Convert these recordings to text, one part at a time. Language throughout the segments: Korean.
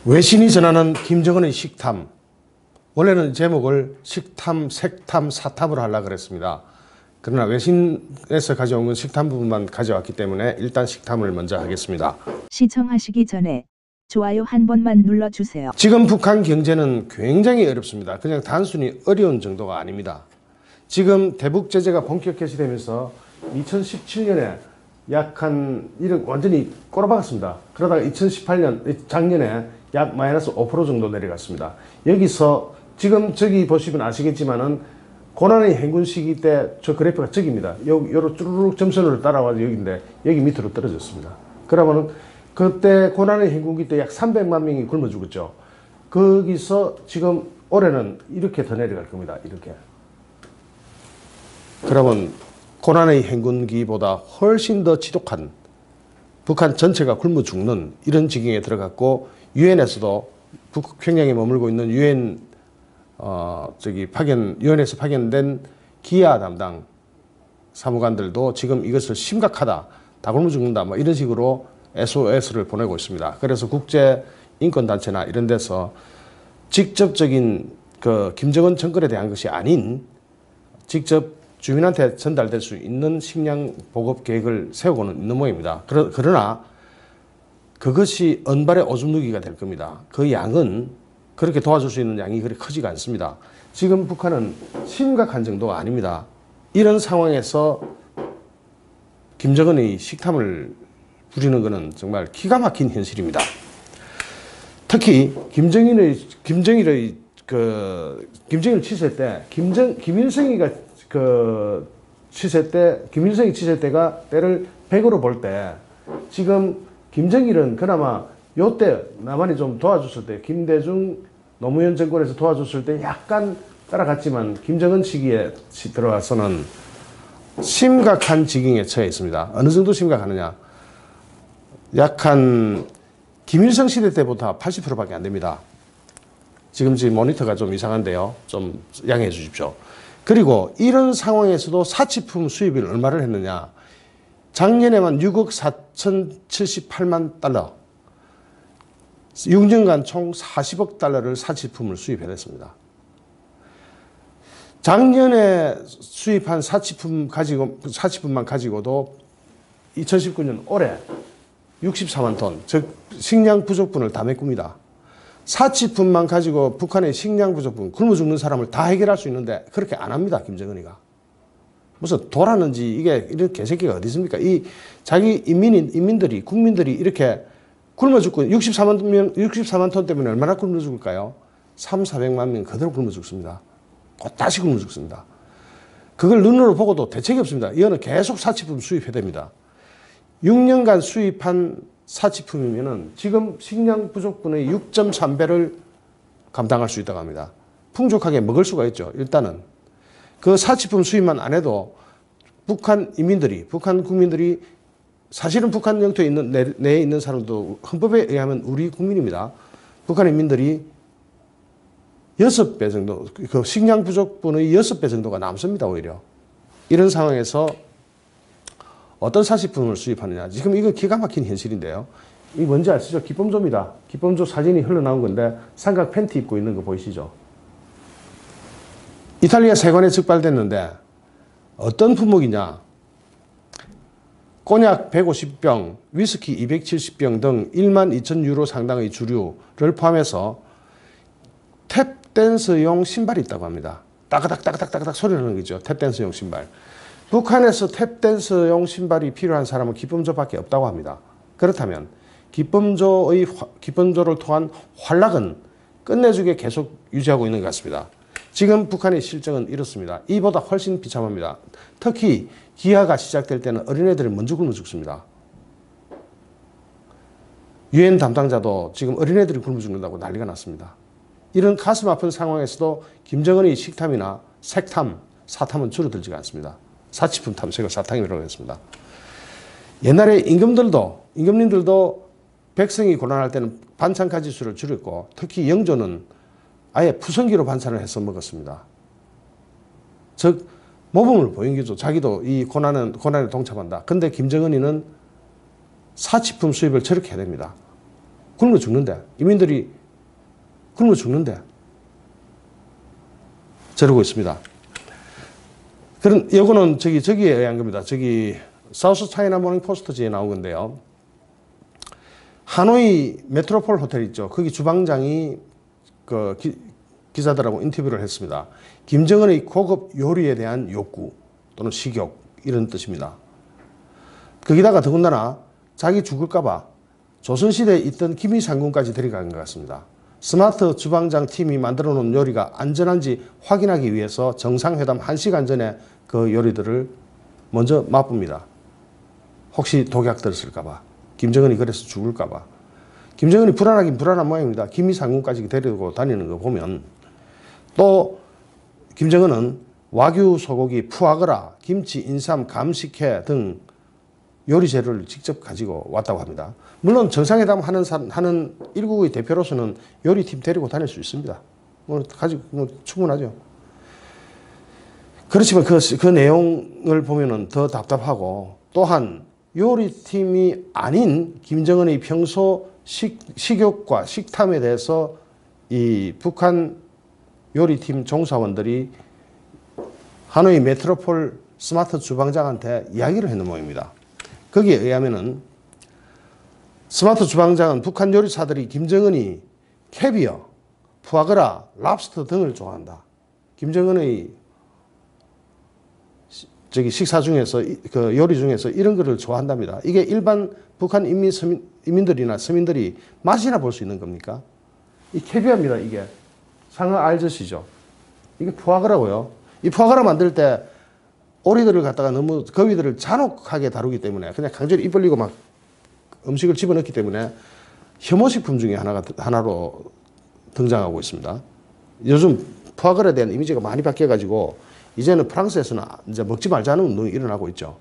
외신이 전하는 김정은의 식탐. 원래는 제목을 식탐, 색탐, 사탐으로 하려고 그랬습니다. 그러나 외신에서 가져온 건 식탐 부분만 가져왔기 때문에 일단 식탐을 먼저 하겠습니다. 시청하시기 전에 좋아요 한 번만 눌러주세요. 지금 북한 경제는 굉장히 어렵습니다. 그냥 단순히 어려운 정도가 아닙니다. 지금 대북 제재가 본격 개시되면서 2017년에 약 한 완전히 꼬라박았습니다. 그러다가 2018년 작년에 약 마이너스 5% 정도 내려갔습니다. 여기서 지금 저기 보시면 아시겠지만은 고난의 행군 시기 때 저 그래프가 저기입니다. 요로 쭈르륵 점선으로 따라와서 여기인데 여기 밑으로 떨어졌습니다. 그러면은 그때 고난의 행군기 때 약 300만 명이 굶어 죽었죠. 거기서 지금 올해는 이렇게 더 내려갈 겁니다. 이렇게. 그러면 고난의 행군기보다 훨씬 더 지독한 북한 전체가 굶어 죽는 이런 지경에 들어갔고, 유엔에서도 북평양에 머물고 있는 유엔에서 파견된 기아 담당 사무관들도 지금 이것을 심각하다, 다 굶어 죽는다, 뭐 이런 식으로 SOS를 보내고 있습니다. 그래서 국제 인권단체나 이런 데서 직접적인 그 김정은 정권에 대한 것이 아닌 직접 주민한테 전달될 수 있는 식량 보급 계획을 세우고는 있는 모양입니다. 그러나 그것이 은발의 오줌 누기가 될 겁니다. 그 양은 그렇게 도와줄 수 있는 양이 그렇게 크지가 않습니다. 지금 북한은 심각한 정도가 아닙니다. 이런 상황에서 김정은의 식탐을 부리는 것은 정말 기가 막힌 현실입니다. 특히 김정일을 치실 때 김일성이 치실 때가 때를 100으로 볼 때, 지금 김정일은 그나마 요때 남한이 좀 도와줬을 때, 김대중 노무현 정권에서 도와줬을 때 약간 따라갔지만 김정은 시기에 들어와서는 심각한 지경에 처해 있습니다. 어느 정도 심각하느냐? 약한 김일성 시대 때보다 80%밖에 안 됩니다. 지금 모니터가 좀 이상한데요. 좀 양해해 주십시오. 그리고 이런 상황에서도 사치품 수입을 얼마를 했느냐. 작년에만 6억 4,078만 달러, 6년간 총 40억 달러를 사치품을 수입해냈습니다. 작년에 수입한 사치품만 가지고도 2019년 올해 64만 톤, 즉 식량 부족분을 다 메꿉니다. 사치품만 가지고 북한의 식량 부족분, 굶어 죽는 사람을 다 해결할 수 있는데 그렇게 안 합니다. 김정은이가. 무슨 도라는지 이게 이런 개새끼가 어디 있습니까? 이 자기 국민들이 이렇게 굶어 죽고 64만 톤 때문에 얼마나 굶어 죽을까요? 400만 명 그대로 굶어 죽습니다. 다시 굶어 죽습니다. 그걸 눈으로 보고도 대책이 없습니다. 이거는 계속 사치품 수입해야 됩니다. 6년간 수입한 사치품이면은 지금 식량 부족분의 6.3배를 감당할 수 있다고 합니다. 풍족하게 먹을 수가 있죠. 일단은 그 사치품 수입만 안 해도 북한 국민들이 사실은 북한 영토에 내에 있는 사람도 헌법에 의하면 우리 국민입니다. 북한 인민들이 6배 정도, 그 식량 부족분의 6배 정도가 남습니다. 오히려 이런 상황에서 어떤 사치품을 수입하느냐. 지금 이거 기가 막힌 현실인데요. 이게 뭔지 아시죠? 기범조입니다. 기범조 사진이 흘러나온 건데 삼각 팬티 입고 있는 거 보이시죠? 이탈리아 세관에 적발됐는데 어떤 품목이냐. 꼬냑 150병, 위스키 270병 등 12,000유로 상당의 주류를 포함해서 탭댄스용 신발이 있다고 합니다. 따가닥 소리 나는 거죠. 탭댄스용 신발. 북한에서 탭댄스용 신발이 필요한 사람은 기범조밖에 없다고 합니다. 그렇다면 기범조를 통한 활락은 끝내주게 계속 유지하고 있는 것 같습니다. 지금 북한의 실정은 이렇습니다. 이보다 훨씬 비참합니다. 특히 기아가 시작될 때는 어린애들이 먼저 굶어 죽습니다. 유엔 담당자도 지금 어린애들이 굶어 죽는다고 난리가 났습니다. 이런 가슴 아픈 상황에서도 김정은의 식탐이나 색탐, 사탐은 줄어들지가 않습니다. 사치품 탐색을 사탕이라고 했습니다. 옛날에 임금님들도 백성이 고난할 때는 반찬 가지수를 줄였고, 특히 영조는 아예 푸성기로 반찬을 해서 먹었습니다. 즉 모범을 보인 거죠. 자기도 이 고난에 동참한다. 근데 김정은이는 사치품 수입을 저렇게 해야 됩니다. 굶어 죽는데, 이민들이 굶어 죽는데 저러고 있습니다. 그런 요거는 저기에 의한 겁니다. 저기 사우스 차이나 모닝 포스트지에 나온 건데요. 하노이 메트로폴 호텔 있죠. 거기 주방장이 그 기자들하고 인터뷰를 했습니다. 김정은의 고급 요리에 대한 욕구 또는 식욕 이런 뜻입니다. 거기다가 더군다나 자기 죽을까봐 조선시대에 있던 김희상군까지 데려간 것 같습니다. 스마트 주방장 팀이 만들어 놓은 요리가 안전한지 확인하기 위해서 정상회담 1시간 전에 그 요리들을 먼저 맛봅니다. 혹시 독약 들었을까봐. 김정은이 그래서 죽을까봐. 김정은이 불안하긴 불안한 모양입니다. 김희상군까지 데리고 다니는 거 보면. 또 김정은은 와규 소고기, 푸아그라, 김치, 인삼, 감식회 등 요리 재료를 직접 가지고 왔다고 합니다. 물론 정상회담 하는 1국의 대표로서는 요리팀 데리고 다닐 수 있습니다. 가지고 충분하죠. 그렇지만 그 내용을 보면은 더 답답하고, 또한 요리팀이 아닌 김정은의 평소 식욕과 식탐에 대해서 이 북한 요리팀 종사원들이 하노이 메트로폴 스마트 주방장한테 이야기를 했는 모양입니다. 거기에 의하면은 스마트 주방장은 북한 요리사들이 김정은이 캐비어, 푸아그라, 랍스터 등을 좋아한다. 김정은의 식사 중에서, 그 요리 중에서 이런 거를 좋아한답니다. 이게 일반 북한 인민들이나 서민들이 맛이나 볼 수 있는 겁니까? 이 캐비어입니다. 이게 상어 알젓이죠. 이게 푸아그라고요. 이 푸아그라 만들 때 오리들을 갖다가 너무 거위들을 잔혹하게 다루기 때문에 그냥 강제로 입 벌리고 막 음식을 집어넣기 때문에 혐오식품 중에 하나로 등장하고 있습니다. 요즘 푸아그라에 대한 이미지가 많이 바뀌어가지고 이제는 프랑스에서는 이제 먹지 말자는 운동이 일어나고 있죠.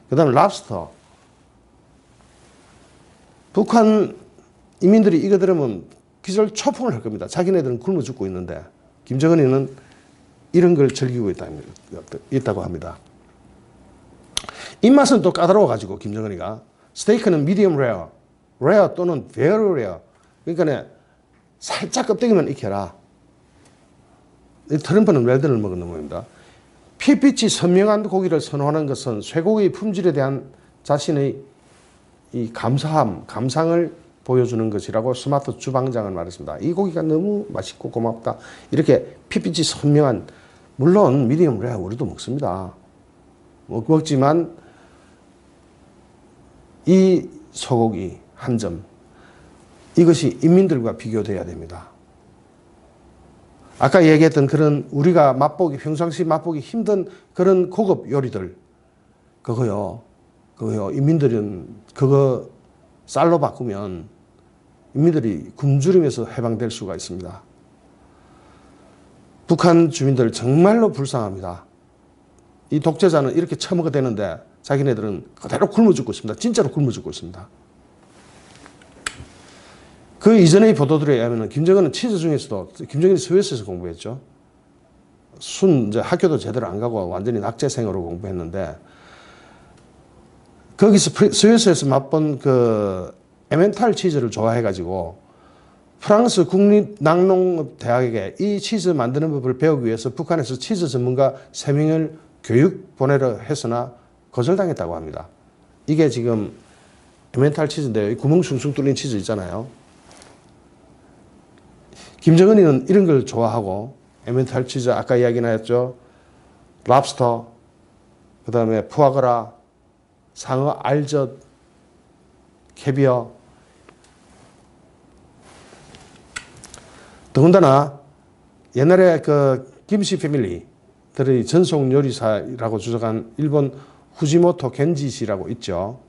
그 다음에 랍스터. 북한 인민들이 이거 들으면 기절 초풍을 할 겁니다. 자기네들은 굶어 죽고 있는데 김정은이는 이런 걸 즐기고 있다고 합니다. 입맛은 또 까다로워가지고 김정은이가 스테이크는 미디엄 레어 또는 베어 레어, 그러니까 살짝 껍데기만 익혀라. 트럼프는 웰던을 먹는 겁니다. 핏빛이 선명한 고기를 선호하는 것은 쇠고기의 품질에 대한 자신의 이 감상을 보여주는 것이라고 스마트 주방장은 말했습니다. 이 고기가 너무 맛있고 고맙다. 이렇게 핏빛이 선명한, 물론 미디엄 레어 우리도 먹습니다. 먹지만 이 소고기 한 점, 이것이 인민들과 비교돼야 됩니다. 아까 얘기했던 그런 우리가 평상시 맛보기 힘든 그런 고급 요리들, 그거요. 인민들은 그거 쌀로 바꾸면 인민들이 굶주림에서 해방될 수가 있습니다. 북한 주민들 정말로 불쌍합니다. 이 독재자는 이렇게 처먹어대는데 자기네들은 그대로 굶어 죽고 있습니다. 진짜로 굶어 죽고 있습니다. 그 이전의 보도들에 의하면 김정은은 치즈 중에서도, 김정은이 스웨스에서 공부했죠. 이제 학교도 제대로 안 가고 완전히 낙제생으로 공부했는데, 거기서 스웨스에서 맛본 그 에멘탈 치즈를 좋아해가지고 프랑스 국립낙농대학에게 이 치즈 만드는 법을 배우기 위해서 북한에서 치즈 전문가 3명을 교육 보내려 했으나 거절당했다고 합니다. 이게 지금 에멘탈 치즈인데요. 이 구멍 숭숭 뚫린 치즈 있잖아요. 김정은이는 이런 걸 좋아하고, 에멘탈 치즈 아까 이야기 나왔죠. 랍스터, 그 다음에 푸아그라, 상어 알젓, 캐비어. 더군다나 옛날에 그 김씨 패밀리들의 전속 요리사라고 주장한 일본 후지모토 겐지시라고 있죠.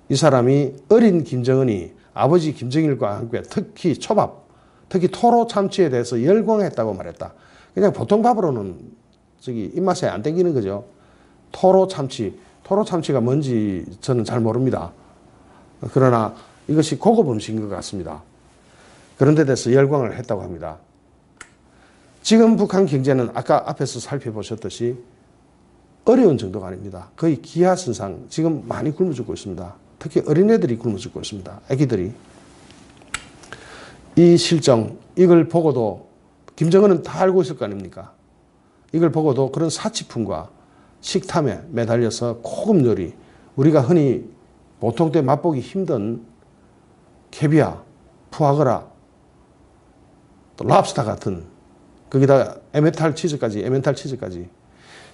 이 사람이 어린 김정은이 아버지 김정일과 함께 특히 초밥, 특히 토로 참치에 대해서 열광했다고 말했다. 그냥 보통 밥으로는 입맛에 안 땡기는 거죠. 토로 참치가 뭔지 저는 잘 모릅니다. 그러나 이것이 고급 음식인 것 같습니다. 그런 데 대해서 열광을 했다고 합니다. 지금 북한 경제는 아까 앞에서 살펴보셨듯이 어려운 정도가 아닙니다. 거의 기하선상 지금 많이 굶어 죽고 있습니다. 특히 어린애들이 굶어 죽고 있습니다. 아기들이. 이 실정, 이걸 보고도 김정은은 다 알고 있을 거 아닙니까? 이걸 보고도 그런 사치품과 식탐에 매달려서 고급 요리, 우리가 흔히 보통 때 맛보기 힘든 캐비아, 푸아그라, 또 랍스타 같은 거기다 에멘탈 치즈까지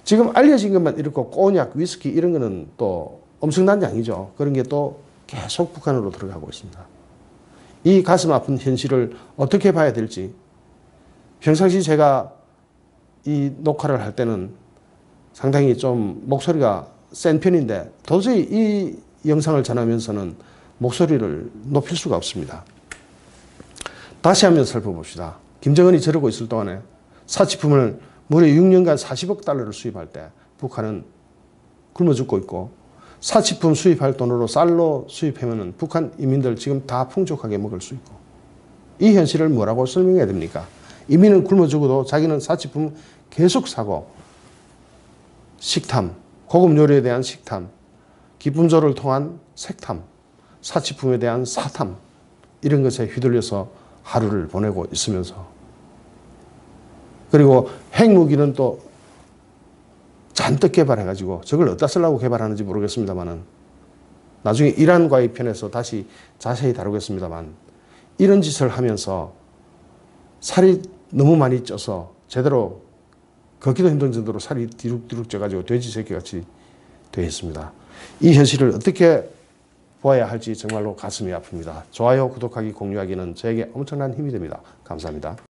지금 알려진 것만 이렇고 꼬냑, 위스키 이런 거는 또 엄청난 양이죠. 그런 게 또 계속 북한으로 들어가고 있습니다. 이 가슴 아픈 현실을 어떻게 봐야 될지 평상시 제가 이 녹화를 할 때는 상당히 좀 목소리가 센 편인데 도저히 이 영상을 전하면서는 목소리를 높일 수가 없습니다. 다시 한번 살펴봅시다. 김정은이 저러고 있을 동안에 사치품을 무려 6년간 40억 달러를 수입할 때 북한은 굶어 죽고 있고 사치품 수입할 돈으로 쌀로 수입하면 북한 이민들 지금 다 풍족하게 먹을 수 있고 이 현실을 뭐라고 설명해야 됩니까? 이민은 굶어 죽어도 자기는 사치품 계속 사고 식탐, 고급 요리에 대한 식탐, 기쁨조를 통한 색탐, 사치품에 대한 사탐 이런 것에 휘둘려서 하루를 보내고 있으면서 그리고 핵무기는 또 잔뜩 개발해가지고 저걸 어디다 쓰려고 개발하는지 모르겠습니다만 나중에 이란과의 편에서 다시 자세히 다루겠습니다만 이런 짓을 하면서 살이 너무 많이 쪄서 제대로 걷기도 힘든 정도로 살이 디룩디룩 쪄가지고 돼지 새끼같이 되어 있습니다. 이 현실을 어떻게 보아야 할지 정말로 가슴이 아픕니다. 좋아요, 구독하기, 공유하기는 저에게 엄청난 힘이 됩니다. 감사합니다.